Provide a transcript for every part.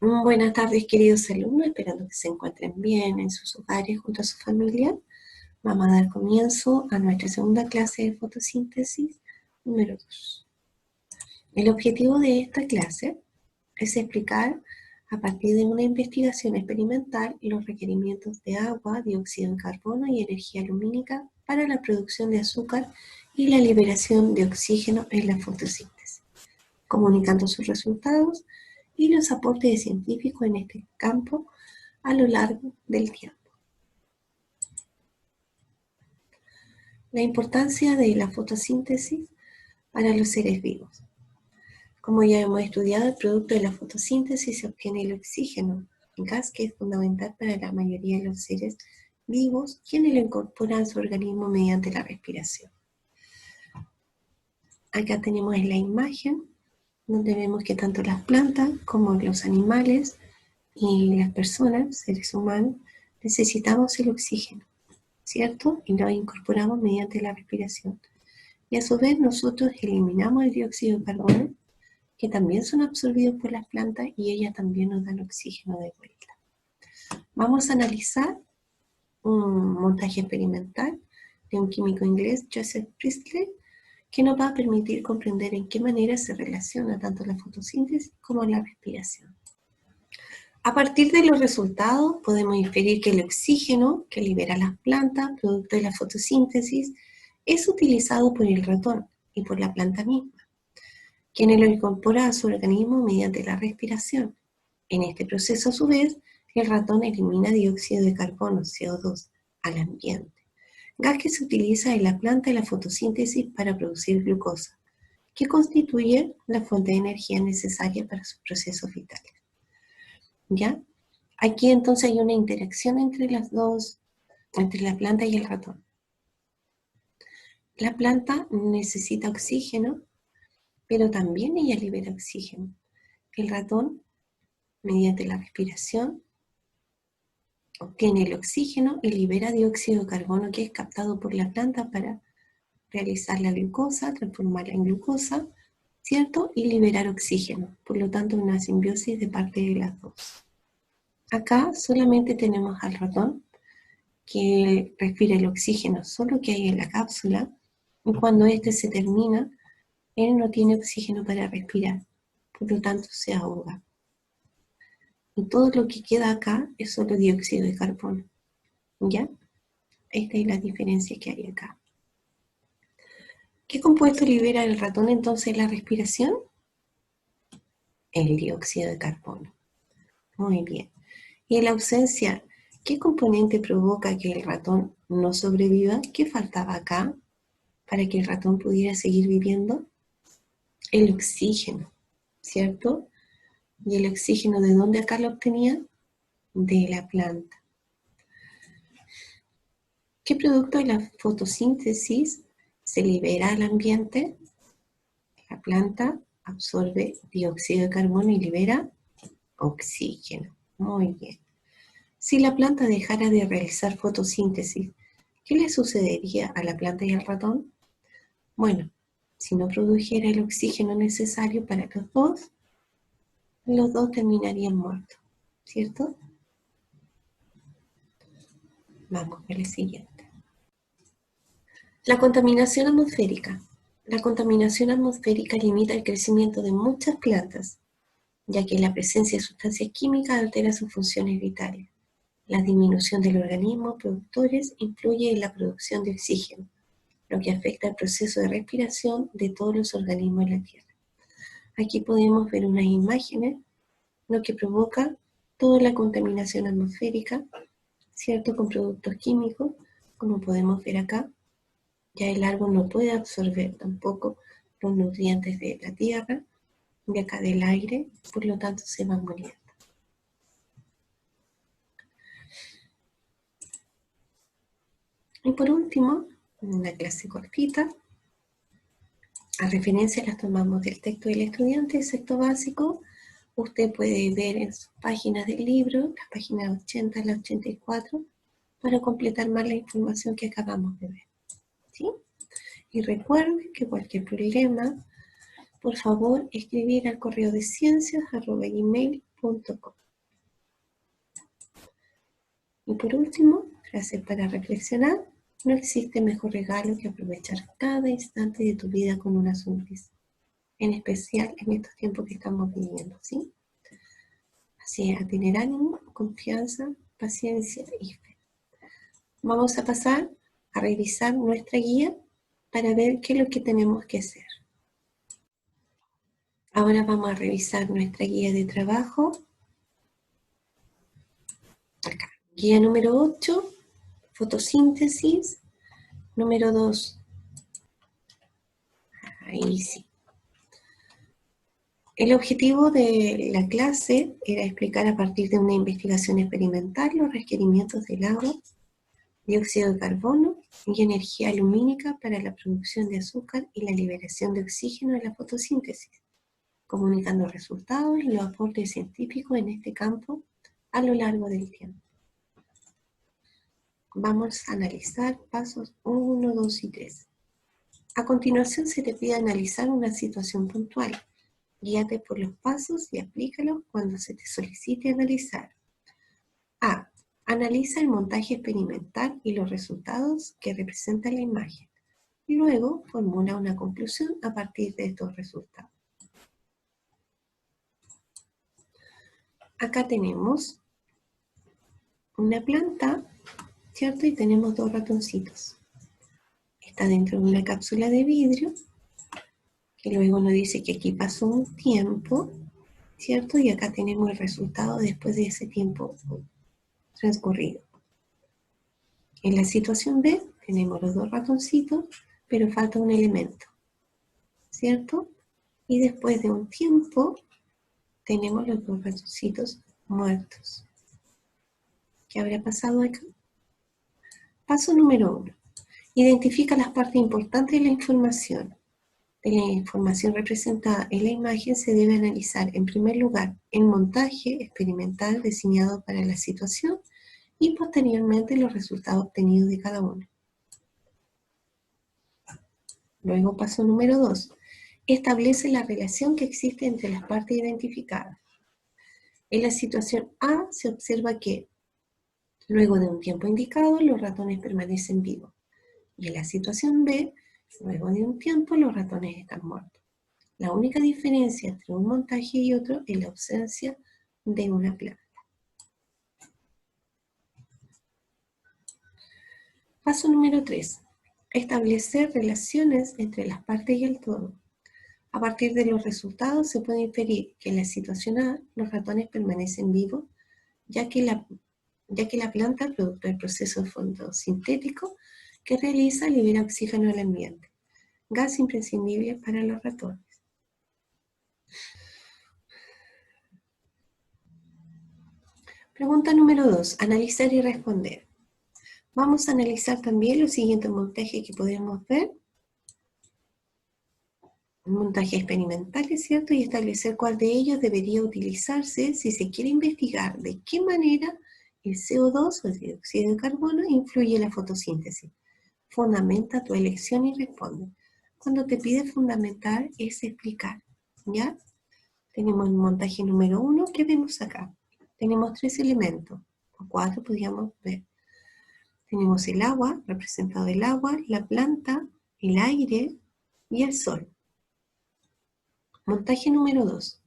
Buenas tardes, queridos alumnos, esperando que se encuentren bien en sus hogares junto a su familia. Vamos a dar comienzo a nuestra segunda clase de fotosíntesis número 2. El objetivo de esta clase es explicar, a partir de una investigación experimental, los requerimientos de agua, dióxido de carbono y energía lumínica para la producción de azúcar y la liberación de oxígeno en la fotosíntesis, comunicando sus resultados y los aportes de científicos en este campo a lo largo del tiempo. La importancia de la fotosíntesis para los seres vivos. Como ya hemos estudiado, el producto de la fotosíntesis se obtiene el oxígeno, gas que es fundamental para la mayoría de los seres vivos, quienes lo incorporan a su organismo mediante la respiración. Acá tenemos la imagen donde vemos que tanto las plantas como los animales y las personas, seres humanos, necesitamos el oxígeno, ¿cierto? Y lo incorporamos mediante la respiración. Y a su vez nosotros eliminamos el dióxido de carbono, que también son absorbidos por las plantas y ellas también nos dan oxígeno de vuelta. Vamos a analizar un montaje experimental de un químico inglés, Joseph Priestley, que nos va a permitir comprender en qué manera se relaciona tanto la fotosíntesis como la respiración. A partir de los resultados podemos inferir que el oxígeno que libera las plantas, producto de la fotosíntesis, es utilizado por el ratón y por la planta misma, quien lo incorpora a su organismo mediante la respiración. En este proceso, a su vez, el ratón elimina dióxido de carbono, CO2, al ambiente, gas que se utiliza en la planta de la fotosíntesis para producir glucosa, que constituye la fuente de energía necesaria para sus procesos vitales. ¿Ya? Aquí entonces hay una interacción entre las dos, entre la planta y el ratón. La planta necesita oxígeno, pero también ella libera oxígeno. El ratón, mediante la respiración, obtiene el oxígeno y libera dióxido de carbono que es captado por la planta para realizar la glucosa, transformarla en glucosa, ¿cierto? Y liberar oxígeno. Por lo tanto, una simbiosis de parte de las dos. Acá solamente tenemos al ratón que respira el oxígeno solo que hay en la cápsula, y cuando este se termina, él no tiene oxígeno para respirar, por lo tanto se ahoga. Y todo lo que queda acá es solo dióxido de carbono, ¿ya? Esta es la diferencia que hay acá. ¿Qué compuesto libera el ratón entonces en la respiración? El dióxido de carbono. Muy bien. Y en la ausencia, ¿qué componente provoca que el ratón no sobreviva? ¿Qué faltaba acá para que el ratón pudiera seguir viviendo? El oxígeno, ¿cierto? ¿Y el oxígeno de dónde acá lo obtenía? De la planta. ¿Qué producto de la fotosíntesis se libera al ambiente? La planta absorbe dióxido de carbono y libera oxígeno. Muy bien. Si la planta dejara de realizar fotosíntesis, ¿qué le sucedería a la planta y al ratón? Bueno, si no produjera el oxígeno necesario para los dos terminarían muertos, ¿cierto? Vamos con el siguiente. La contaminación atmosférica. La contaminación atmosférica limita el crecimiento de muchas plantas, ya que la presencia de sustancias químicas altera sus funciones vitales. La disminución del organismo productores influye en la producción de oxígeno, lo que afecta el proceso de respiración de todos los organismos en la Tierra. Aquí podemos ver unas imágenes, lo que provoca toda la contaminación atmosférica, ¿cierto? Con productos químicos, como podemos ver acá. Ya el árbol no puede absorber tampoco los nutrientes de la tierra, de acá del aire, por lo tanto se van muriendo. Y por último, una clase cortita, las referencias las tomamos del texto del estudiante, sexto básico. Usted puede ver en sus páginas del libro, las páginas 80 a la 84, para completar más la información que acabamos de ver, ¿sí? Y recuerden que cualquier problema, por favor, escribir al correo de ciencias@gmail.com. www.frasesparaReflexionar.com. Y por último, frase para reflexionar: no existe mejor regalo que aprovechar cada instante de tu vida con una sonrisa, en especial en estos tiempos que estamos viviendo, ¿sí? Así es, a tener ánimo, confianza, paciencia y fe. Vamos a pasar a revisar nuestra guía para ver qué es lo que tenemos que hacer. Ahora vamos a revisar nuestra guía de trabajo. Acá. Guía número 8, fotosíntesis. Número 2. Ahí sí. El objetivo de la clase era explicar a partir de una investigación experimental los requerimientos del agua, dióxido de carbono y energía lumínica para la producción de azúcar y la liberación de oxígeno en la fotosíntesis, comunicando resultados y los aportes científicos en este campo a lo largo del tiempo. Vamos a analizar pasos 1, 2 y 3. A continuación se te pide analizar una situación puntual. Guíate por los pasos y aplícalos cuando se te solicite analizar. A. Analiza el montaje experimental y los resultados que representa la imagen. Luego formula una conclusión a partir de estos resultados. Acá tenemos una planta, ¿cierto? Y tenemos dos ratoncitos. Está dentro de una cápsula de vidrio, que luego nos dice que aquí pasó un tiempo, ¿cierto? Y acá tenemos el resultado después de ese tiempo transcurrido. En la situación B tenemos los dos ratoncitos, pero falta un elemento, ¿cierto? Y después de un tiempo tenemos los dos ratoncitos muertos. ¿Qué habrá pasado acá? Paso número 1. Identifica las partes importantes de la información. De la información representada en la imagen se debe analizar, en primer lugar, el montaje experimental diseñado para la situación y posteriormente los resultados obtenidos de cada uno. Luego, paso número 2. Establece la relación que existe entre las partes identificadas. En la situación A se observa que, luego de un tiempo indicado, los ratones permanecen vivos. Y en la situación B, luego de un tiempo, los ratones están muertos. La única diferencia entre un montaje y otro es la ausencia de una planta. Paso número 3. Establecer relaciones entre las partes y el todo. A partir de los resultados se puede inferir que en la situación A los ratones permanecen vivos, ya que la planta, producto del proceso fotosintético que realiza, libera oxígeno al ambiente, gas imprescindible para los ratones. Pregunta número 2. Analizar y responder. Vamos a analizar también los siguientes montajes que podemos ver. Un montaje experimental, ¿es cierto? Y establecer cuál de ellos debería utilizarse si se quiere investigar de qué manera el CO2 o el dióxido de carbono influye en la fotosíntesis. Fundamenta tu elección y responde. Cuando te pide fundamentar es explicar, ¿ya? Tenemos el montaje número 1 que vemos acá. Tenemos 3 elementos, o 4 podríamos ver. Tenemos el agua, representado el agua, la planta, el aire y el sol. Montaje número 2.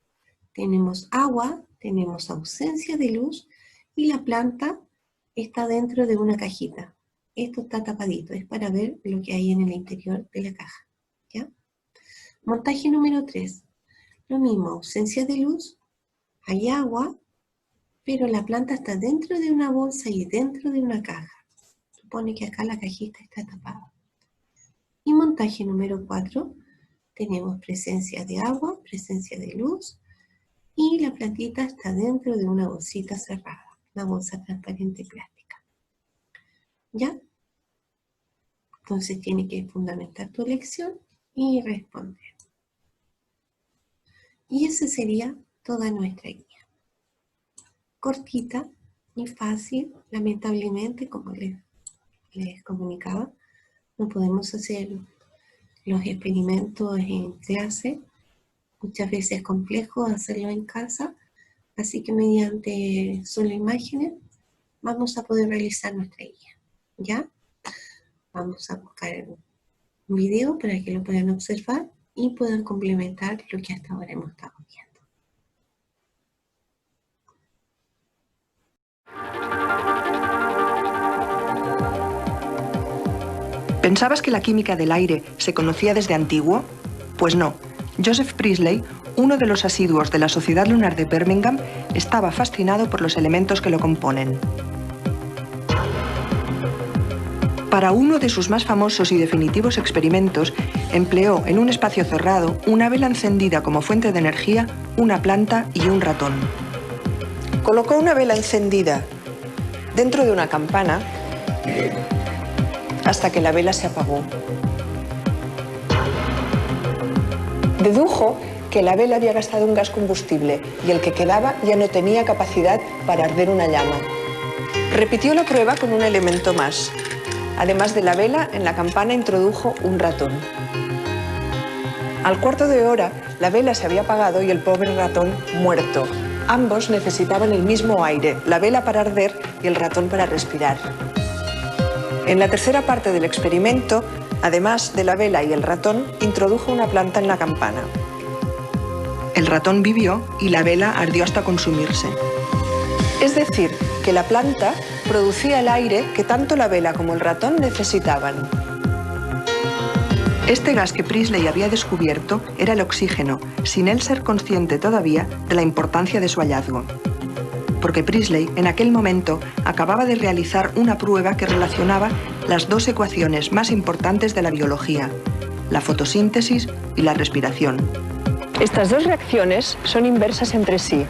Tenemos agua, tenemos ausencia de luz y la planta está dentro de una cajita. Esto está tapadito, es para ver lo que hay en el interior de la caja, ¿ya? Montaje número 3. Lo mismo, ausencia de luz, hay agua, pero la planta está dentro de una bolsa y dentro de una caja. Supone que acá la cajita está tapada. Y montaje número 4, tenemos presencia de agua, presencia de luz, y la plantita está dentro de una bolsita cerrada, una bolsa transparente plástica. ¿Ya? Entonces tiene que fundamentar tu elección y responder. Y esa sería toda nuestra guía. Cortita y fácil, lamentablemente, como les comunicaba, no podemos hacer los experimentos en clase. Muchas veces es complejo hacerlo en casa, Así que mediante solo imágenes vamos a poder realizar nuestra guía. ¿Ya? Vamos a buscar un video para que lo puedan observar y puedan complementar lo que hasta ahora hemos estado viendo. ¿Pensabas que la química del aire se conocía desde antiguo? Pues no. Joseph Priestley, uno de los asiduos de la Sociedad Lunar de Birmingham, estaba fascinado por los elementos que lo componen. Para uno de sus más famosos y definitivos experimentos, empleó en un espacio cerrado una vela encendida como fuente de energía, una planta y un ratón. Colocó una vela encendida dentro de una campana hasta que la vela se apagó. Dedujo que la vela había gastado un gas combustible y el que quedaba ya no tenía capacidad para arder una llama. Repitió la prueba con un elemento más. Además de la vela, en la campana introdujo un ratón. Al cuarto de hora, la vela se había apagado y el pobre ratón muerto. Ambos necesitaban el mismo aire, la vela para arder y el ratón para respirar. En la tercera parte del experimento, además de la vela y el ratón, introdujo una planta en la campana. El ratón vivió y la vela ardió hasta consumirse. Es decir, que la planta producía el aire que tanto la vela como el ratón necesitaban. Este gas que Priestley había descubierto era el oxígeno, sin él ser consciente todavía de la importancia de su hallazgo. Porque Priestley, en aquel momento, acababa de realizar una prueba que relacionaba las dos ecuaciones más importantes de la biología, la fotosíntesis y la respiración. Estas dos reacciones son inversas entre sí.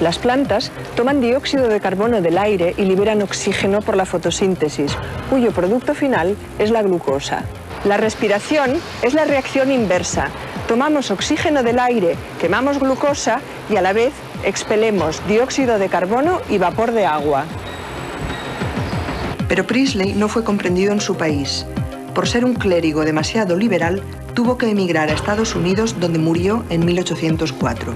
Las plantas toman dióxido de carbono del aire y liberan oxígeno por la fotosíntesis, cuyo producto final es la glucosa. La respiración es la reacción inversa. Tomamos oxígeno del aire, quemamos glucosa y a la vez expelemos dióxido de carbono y vapor de agua. Pero Priestley no fue comprendido en su país. Por ser un clérigo demasiado liberal, tuvo que emigrar a Estados Unidos, donde murió en 1804.